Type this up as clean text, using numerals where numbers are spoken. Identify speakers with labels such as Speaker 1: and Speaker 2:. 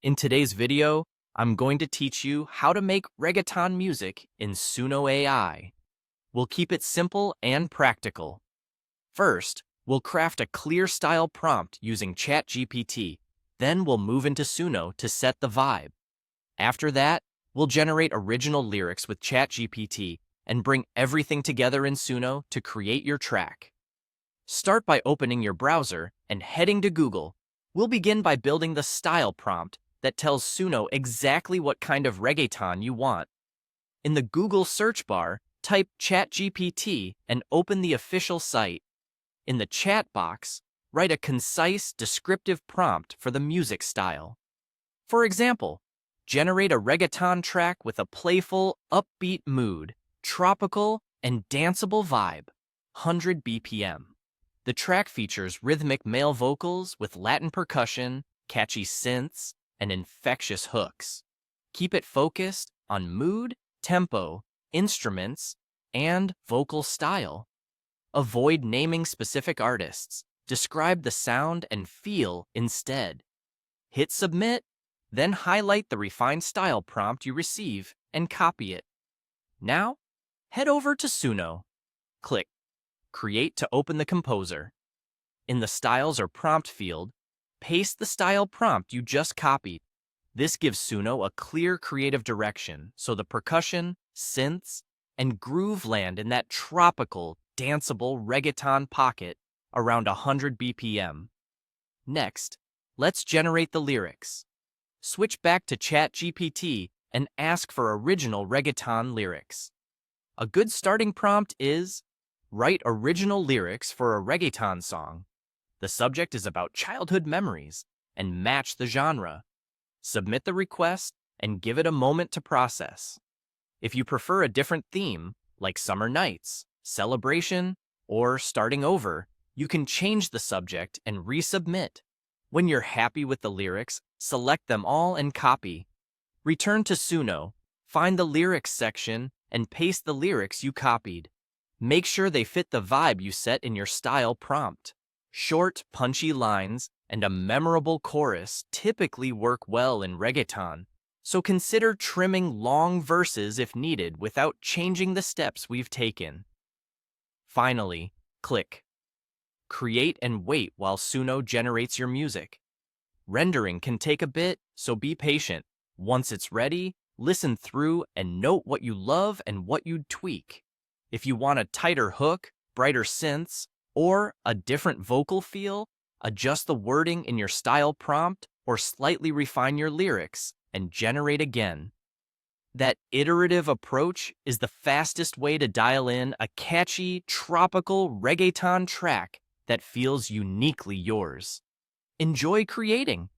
Speaker 1: In today's video, I'm going to teach you how to make reggaeton music in Suno AI. We'll keep it simple and practical. First, we'll craft a clear style prompt using ChatGPT. Then we'll move into Suno to set the vibe. After that, we'll generate original lyrics with ChatGPT and bring everything together in Suno to create your track. Start by opening your browser and heading to Google. We'll begin by building the style prompt that tells Suno exactly what kind of reggaeton you want. In the Google search bar, type ChatGPT and open the official site. In the chat box, write a concise, descriptive prompt for the music style. For example, generate a reggaeton track with a playful, upbeat mood, tropical, and danceable vibe, 100 BPM. The track features rhythmic male vocals with Latin percussion, catchy synths, and infectious hooks. Keep it focused on mood, tempo, instruments, and vocal style. Avoid naming specific artists. Describe the sound and feel instead. Hit submit, then highlight the refined style prompt you receive and copy it. Now, head over to Suno. Click Create to open the composer. In the Styles or Prompt field, paste the style prompt you just copied. This gives Suno a clear creative direction so the percussion, synths, and groove land in that tropical, danceable reggaeton pocket around 100 BPM. Next, let's generate the lyrics. Switch back to ChatGPT and ask for original reggaeton lyrics. A good starting prompt is, write original lyrics for a reggaeton song. The subject is about childhood memories and match the genre. Submit the request and give it a moment to process. If you prefer a different theme, like summer nights, celebration, or starting over, you can change the subject and resubmit. When you're happy with the lyrics, select them all and copy. Return to Suno, find the lyrics section, and paste the lyrics you copied. Make sure they fit the vibe you set in your style prompt. Short, punchy lines and a memorable chorus typically work well in reggaeton, so consider trimming long verses if needed without changing the steps we've taken. Finally, click Create and wait while Suno generates your music. Rendering can take a bit, so be patient. Once it's ready, listen through and note what you love and what you'd tweak. If you want a tighter hook, brighter synths, or a different vocal feel, adjust the wording in your style prompt or slightly refine your lyrics and generate again. That iterative approach is the fastest way to dial in a catchy, tropical reggaeton track that feels uniquely yours. Enjoy creating!